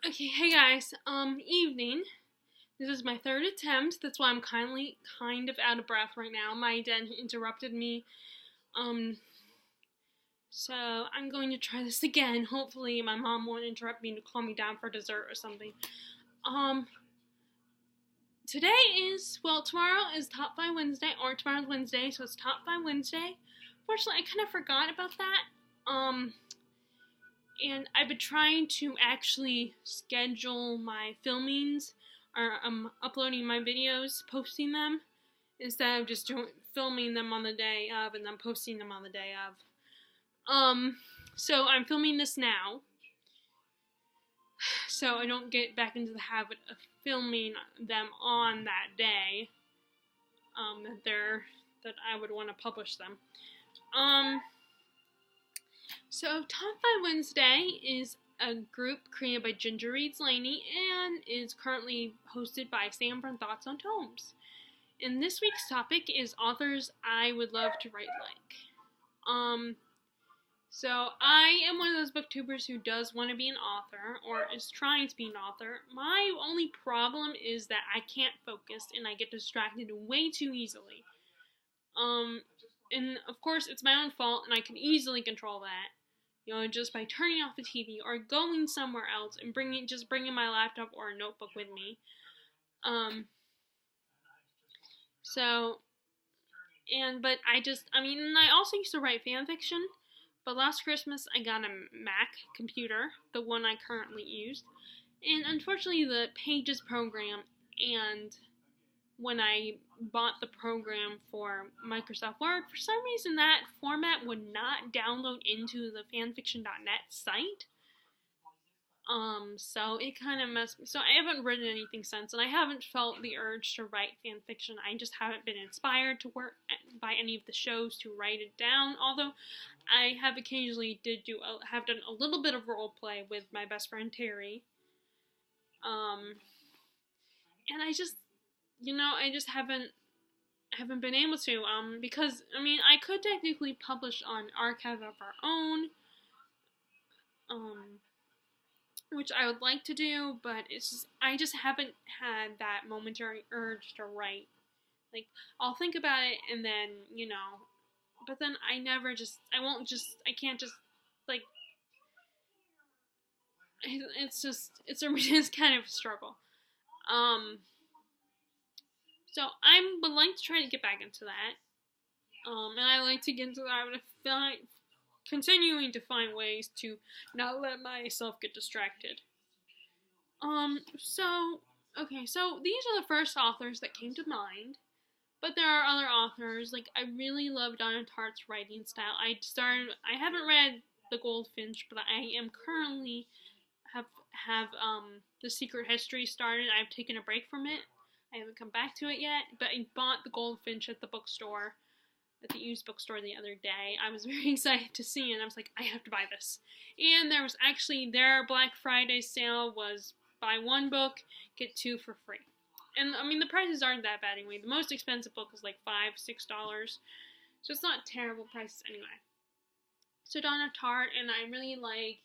Okay, hey guys. Evening. This is my third attempt. That's why I'm kind of out of breath right now. My dad interrupted me. Um, so I'm going to try this again. Hopefully, my mom won't interrupt me to calm me down for dessert or something. Um, Today is tomorrow is Top 5 Wednesday, or tomorrow's Wednesday, so it's Top 5 Wednesday. Fortunately, I kind of forgot about that. And I've been trying to actually schedule my filmings or uploading my videos, posting them, instead of just filming them on the day of and then posting them on the day of. So I'm filming this now, so I don't get back into the habit of filming them on that day. That I would want to publish them. So Top 5 Wednesday is a group created by Ginger Reads Laney and is currently hosted by Sam from Thoughts on Tomes. And this week's topic is authors I would love to write like. So I am one of those booktubers who does want to be an author or is trying to be an author. My only problem is that I can't focus and I get distracted way too easily. And of course it's my own fault and I can easily control that. Just by turning off the TV or going somewhere else and bringing my laptop or a notebook with me. But I also used to write fan fiction, but last Christmas I got a Mac computer, the one I currently use, and unfortunately the Pages program, and when I bought the program for Microsoft Word, for some reason that format would not download into the fanfiction.net site. So it kind of messed me. So I haven't written anything since, and I haven't felt the urge to write fanfiction. I just haven't been inspired to work by any of the shows to write it down. Although I have occasionally have done a little bit of role play with my best friend Terry. And I just haven't been able to, because I could technically publish on Archive of Our Own, which I would like to do, but I just haven't had that momentary urge to write. Like, I'll think about it and then, but then I can't just, like, it's kind of a struggle. So I would like to try to get back into that. And I like to get into that. Continuing to find ways to not let myself get distracted. So these are the first authors that came to mind. But there are other authors. Like, I really love Donna Tartt's writing style. I haven't read The Goldfinch, but I am currently have The Secret History started. I've taken a break from it. I haven't come back to it yet, but I bought The Goldfinch at the used bookstore the other day. I was very excited to see it, and I was like, I have to buy this. And there was actually, their Black Friday sale was buy one book, get two for free. And, the prices aren't that bad anyway. The most expensive book is like $5, $6. So it's not terrible prices anyway. So Donna Tartt, and I really like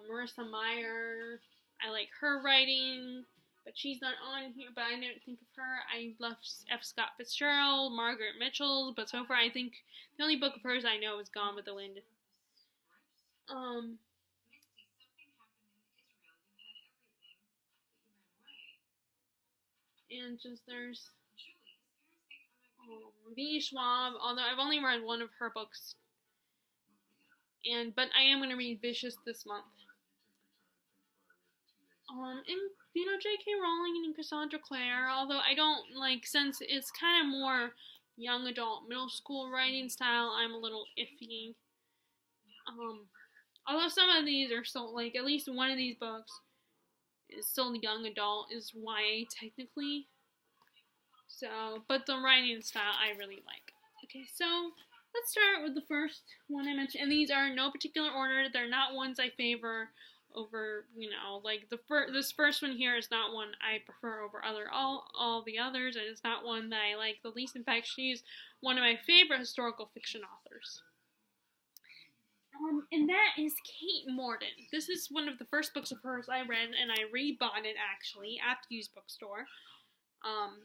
Marissa Meyer. I like her writing, but she's not on here, but I didn't think of her. I love F. Scott Fitzgerald, Margaret Mitchell, but so far I think the only book of hers I know is Gone with the Wind. And just there's V. Schwab, although I've only read one of her books, but I am going to read Vicious this month. And J.K. Rowling and Cassandra Clare, although I don't since it's kind of more young adult, middle school writing style, I'm a little iffy. Although some of these are still, at least one of these books is still young adult, is YA technically. So, but the writing style I really like. Okay, so let's start with the first one I mentioned, and these are in no particular order. They're not ones I favor over, this first one here is not one I prefer over all the others. It is not one that I like the least. In fact, she's one of my favorite historical fiction authors. And that is Kate Morton. This is one of the first books of hers I read, and I rebought it actually at the used bookstore.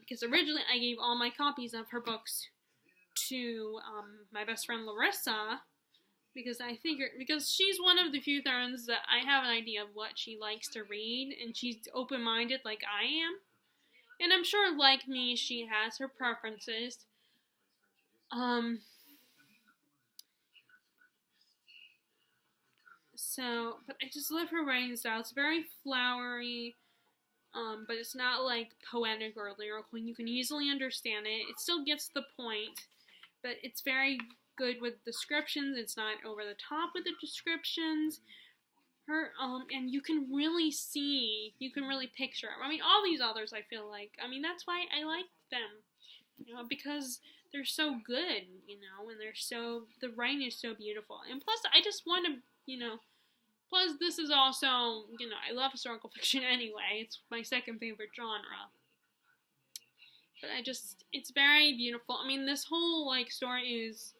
Because originally I gave all my copies of her books to my best friend Larissa, because I figured, because she's one of the few friends that I have an idea of what she likes to read, and she's open-minded like I am. And I'm sure, like me, she has her preferences. But I just love her writing style. It's very flowery, but it's not like poetic or lyrical. You can easily understand it. It still gets the point, but it's very good with descriptions. It's not over the top with the descriptions. And you can really picture it. I mean, all these authors, I feel like, that's why I like them, because they're so good, and the writing is so beautiful. And plus, I just want to, plus this is also, I love historical fiction anyway. It's my second favorite genre. But it's very beautiful. This whole, story is,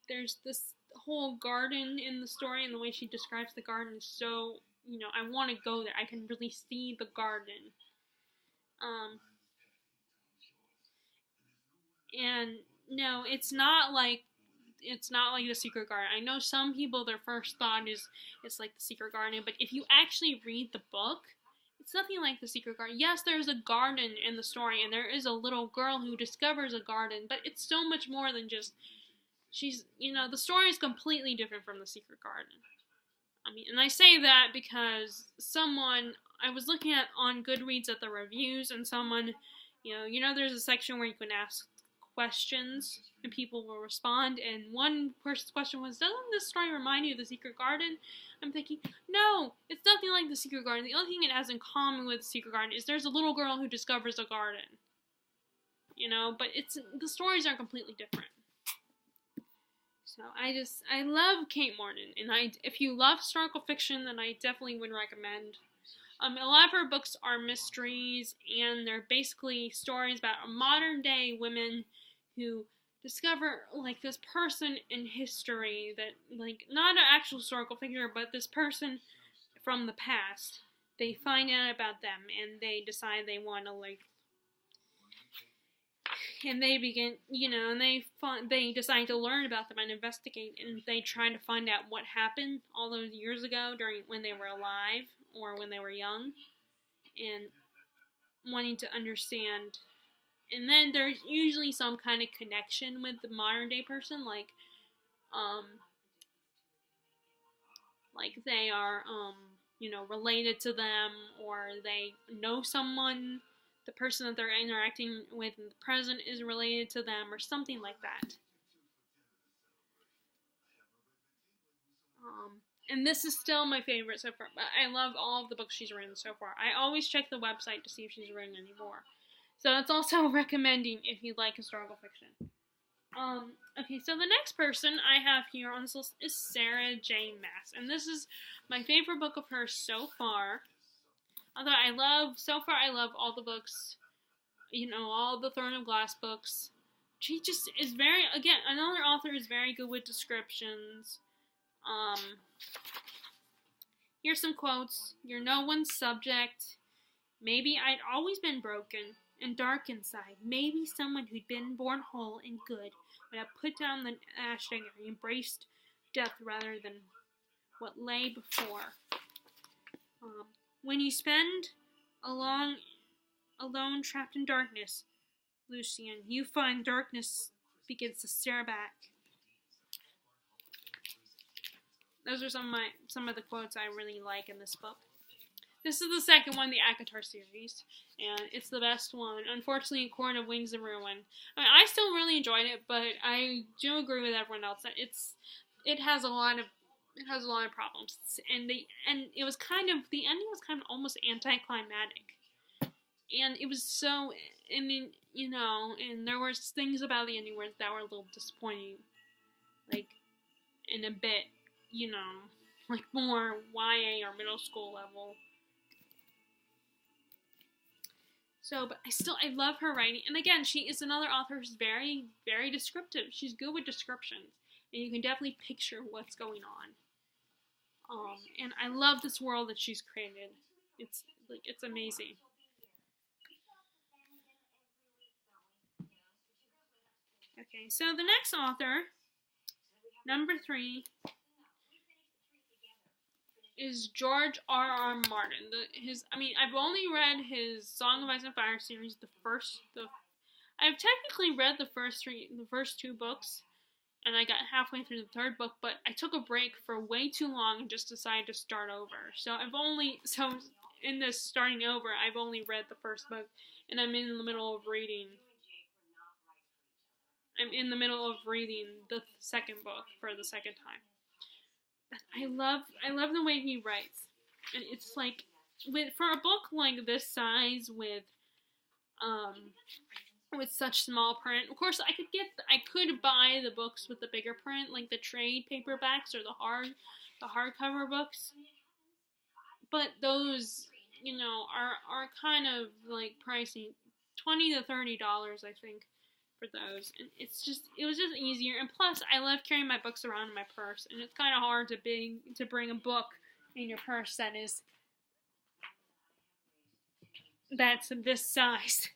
there's this whole garden in the story, and the way she describes the garden is so, I want to go there. I can really see the garden. And no, it's not like The Secret Garden. I know some people, their first thought is it's like The Secret Garden, but if you actually read the book, it's nothing like The Secret Garden. Yes, there's a garden in the story, and there is a little girl who discovers a garden, but it's so much more than just, the story is completely different from The Secret Garden. And I say that because I was looking on Goodreads at the reviews, and someone, there's a section where you can ask questions, and people will respond, and one person's question was, doesn't this story remind you of The Secret Garden? I'm thinking, no, it's nothing like The Secret Garden. The only thing it has in common with The Secret Garden is there's a little girl who discovers a garden. But the stories are completely different. So I love Kate Morton, and if you love historical fiction, then I definitely would recommend. A lot of her books are mysteries, and they're basically stories about modern day women who discover, this person in history that, not an actual historical figure, but this person from the past. They find out about them, and they decide they want to, and they begin, and they decide to learn about them and investigate, and they try to find out what happened all those years ago when they were alive or when they were young, and wanting to understand. And then there's usually some kind of connection with the modern day person, like they are, related to them, or they know someone. The person that they're interacting with in the present is related to them, or something like that. And this is still my favorite so far. But I love all of the books she's written so far. I always check the website to see if she's written any more. So it's also recommending if you like historical fiction. Okay, so the next person I have here on this list is Sarah J. Maas. And this is my favorite book of hers so far. Although I love all the books, all the Throne of Glass books. She just is another author is very good with descriptions. Here's some quotes. "You're no one's subject. Maybe I'd always been broken and dark inside. Maybe someone who'd been born whole and good would have put down the ash dagger and embraced death rather than what lay before. When you spend alone trapped in darkness, Lucian, you find darkness begins to stare back." Those are some of the quotes I really like in this book. This is the second one, the ACOTAR series, and it's the best one. Unfortunately, Court of Wings and Ruin. I still really enjoyed it, but I do agree with everyone else that it has a lot of problems, and the ending was kind of almost anticlimactic, and it was so. And there were things about the ending that were a little disappointing, in a bit, more YA or middle school level. So, but I love her writing, and again, she is another author who's very, very descriptive. She's good with descriptions, and you can definitely picture what's going on. And I love this world that she's created. It's amazing. Okay, so the next author, number 3, is George R. Martin. I've only read his Song of Ice and Fire series. I've technically read the first 2 books, and I got halfway through the 3rd book, but I took a break for way too long and just decided to start over. So in this starting over, I've only read the 1st book, and I'm in the middle of reading the 2nd book for the 2nd time. I love the way he writes, and it's like for a book like this size with such small print. Of course, I could buy the books with the bigger print, like the trade paperbacks or the hardcover books, but those are kind of like pricey, $20 to $30, I think, for those, and it was just easier. And plus, I love carrying my books around in my purse, and it's kind of hard to bring a book in your purse that's this size.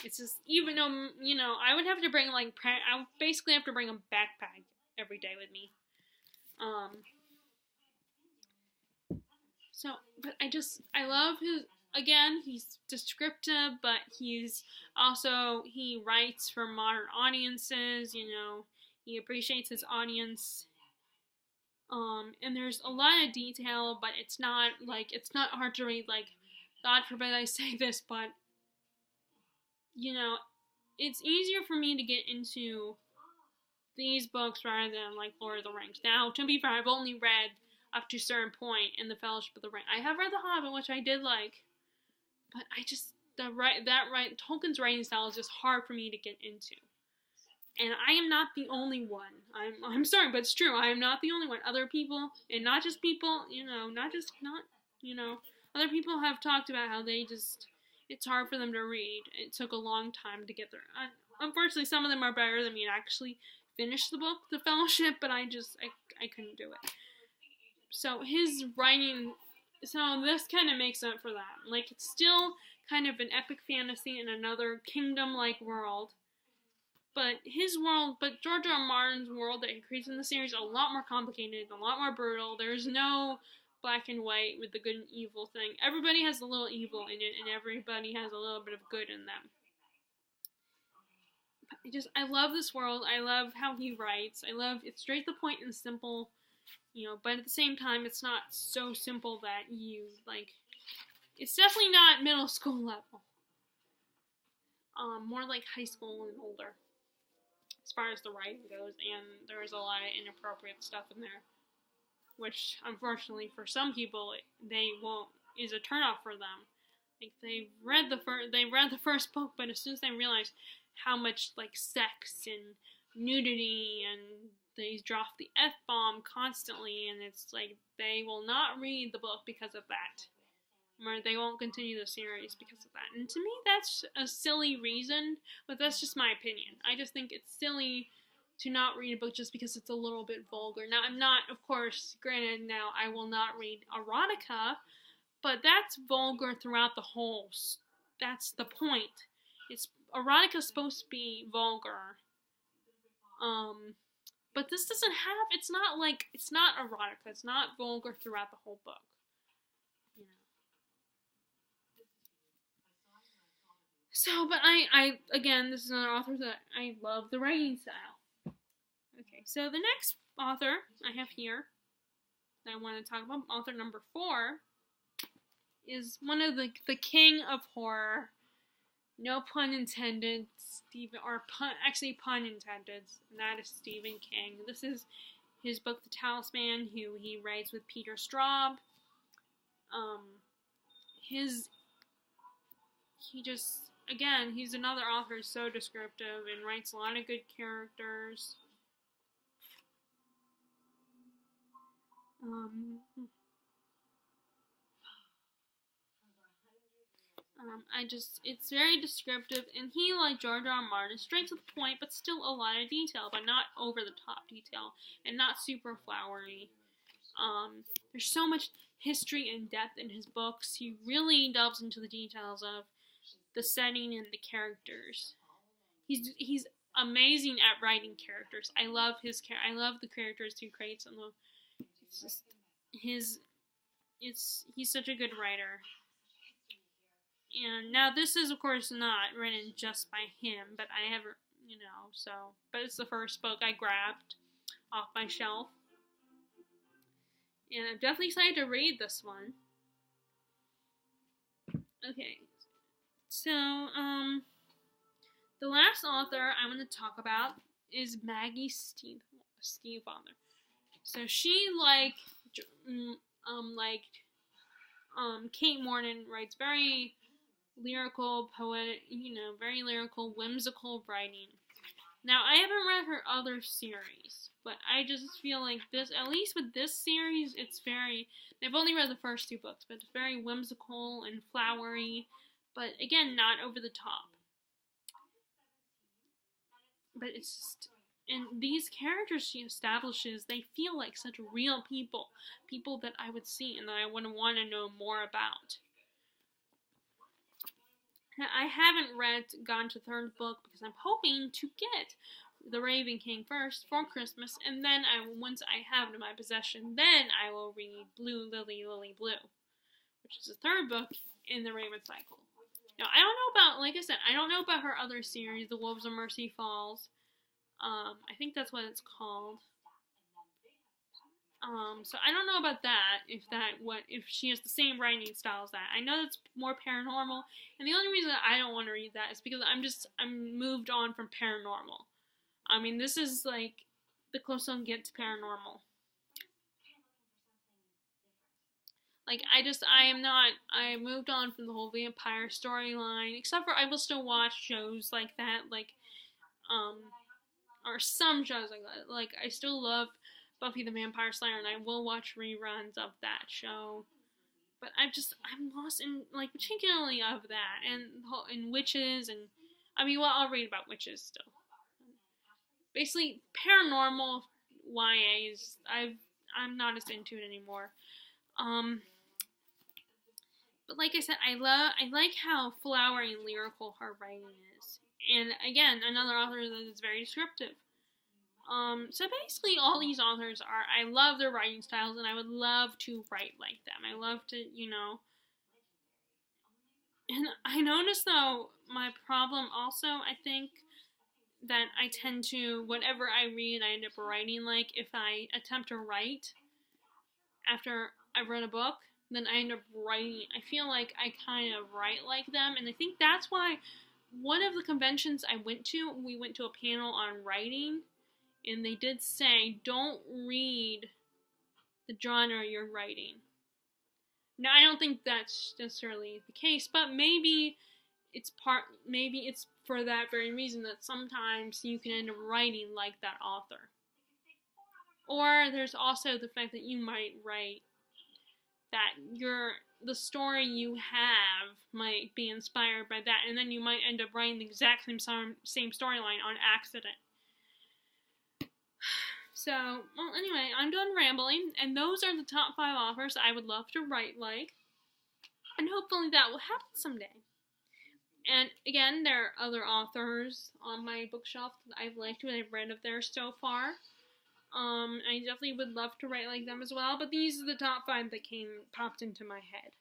It's just, even though I would have to bring I would basically have to bring a backpack every day with me. But I love he's descriptive, but he writes for modern audiences, he appreciates his audience. And there's a lot of detail, but it's not hard to read. Like, God forbid I say this, but, it's easier for me to get into these books rather than, like, Lord of the Rings. Now, to be fair, I've only read up to a certain point in the Fellowship of the Ring. I have read The Hobbit, which I did like, but Tolkien's writing style is just hard for me to get into. And I am not the only one. I'm sorry, but it's true. I am not the only one. Other people, and not just people, other people have talked about how it's hard for them to read. It took a long time to get there. Unfortunately, some of them are better than me to actually finish the book, The Fellowship, but I couldn't do it. So his writing, this kind of makes up for that. Like, it's still kind of an epic fantasy in another kingdom-like world. But George R. Martin's world that he creates in the series is a lot more complicated, a lot more brutal. There's no black and white with the good and evil thing. Everybody has a little evil in it, and everybody has a little bit of good in them. But I love this world. I love how he writes. It's straight to the point and simple, but at the same time, it's not so simple that it's definitely not middle school level. More like high school and older, as far as the writing goes, and there's a lot of inappropriate stuff in there, which unfortunately for some people is a turnoff for them. Like, they read the first book, but as soon as they realize how much sex and nudity, and they drop the F-bomb constantly, and it's like they will not read the book because of that. Or they won't continue the series because of that. And to me, that's a silly reason, but that's just my opinion. I just think it's silly to not read a book just because it's a little bit vulgar. Now, I'm not, of course, granted, now I will not read erotica, but that's vulgar throughout the whole. That's the point. Erotica's supposed to be vulgar. But this doesn't have, it's not erotica. It's not vulgar throughout the whole book. So, but again, this is another author that I love the writing style. Okay, so the next author I have here that I want to talk about, author number 4, is one of the king of horror. No pun intended, pun intended, and that is Stephen King. This is his book, The Talisman, who he writes with Peter Straub. He's another author who's so descriptive and writes a lot of good characters. It's very descriptive, and he, like George R. R. Martin, is straight to the point, but still a lot of detail, but not over the top detail, and not super flowery. There's so much history and depth in his books. He really delves into the details of the setting and the characters. He's amazing at writing characters. I love I love the characters he creates, and it's just he's such a good writer. And now this is of course not written just by him, but I have, but it's the first book I grabbed off my shelf. And I'm definitely excited to read this one. Okay. So, the last author I want to talk about is Maggie Stiefvater. So she, Kate Morton, writes very lyrical, poetic, very lyrical, whimsical writing. Now, I haven't read her other series, but I just feel like this, at least with this series, I've only read the first 2 books, but it's very whimsical and flowery, but again, not over the top. But it's just, and these characters she establishes, they feel like such real people that I would see and that I would want to know more about. I haven't gone to the 3rd book because I'm hoping to get The Raven King first for Christmas, and then once I have it in my possession, then I will read Blue Lily, Lily Blue, which is the 3rd book in the Raven cycle. Now, I don't know about, like I said, I don't know about her other series, The Wolves of Mercy Falls. I think that's what it's called. So I don't know about that, if she has the same writing style as that. I know that's more paranormal, and the only reason I don't want to read that is because I'm moved on from paranormal. I mean, this is like the closest I can get to paranormal. Like, I moved on from the whole vampire storyline, except for I will still watch shows like that, or some shows like that. Like, I still love Buffy the Vampire Slayer, and I will watch reruns of that show. But I'm lost in, particularly of that, and witches, and, I'll read about witches still. Basically, paranormal YAs, I'm not as into it anymore. But like I said, I like how flowery and lyrical her writing is. And again, another author that is very descriptive. So basically all these authors I love their writing styles, and I would love to write like them. I love to, and I notice though, my problem also, I think, that I tend to, whatever I read, I end up writing like. If I attempt to write after I've read a book, then I end up writing, I feel like I kind of write like them, and I think that's why one of the conventions we went to a panel on writing, and they did say, don't read the genre you're writing. Now, I don't think that's necessarily the case, but maybe it's for that very reason that sometimes you can end up writing like that author. Or there's also the fact that you might write that the story you have might be inspired by that, and then you might end up writing the exact same storyline on accident. So, well, anyway, I'm done rambling, and those are the top 5 authors I would love to write like, and hopefully that will happen someday. And again, there are other authors on my bookshelf that I've liked and I've read of theirs so far. I definitely would love to write like them as well, but these are the top 5 that popped into my head.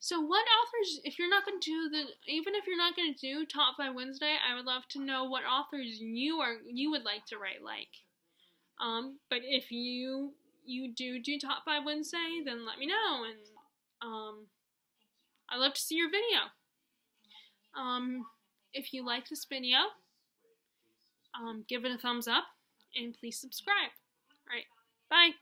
So what authors, even if you're not going to do Top 5 Wednesday, I would love to know what authors you would like to write like. But if you do Top 5 Wednesday, then let me know, and I'd love to see your video. If you like this video, give it a thumbs up, and please subscribe. Alright, bye!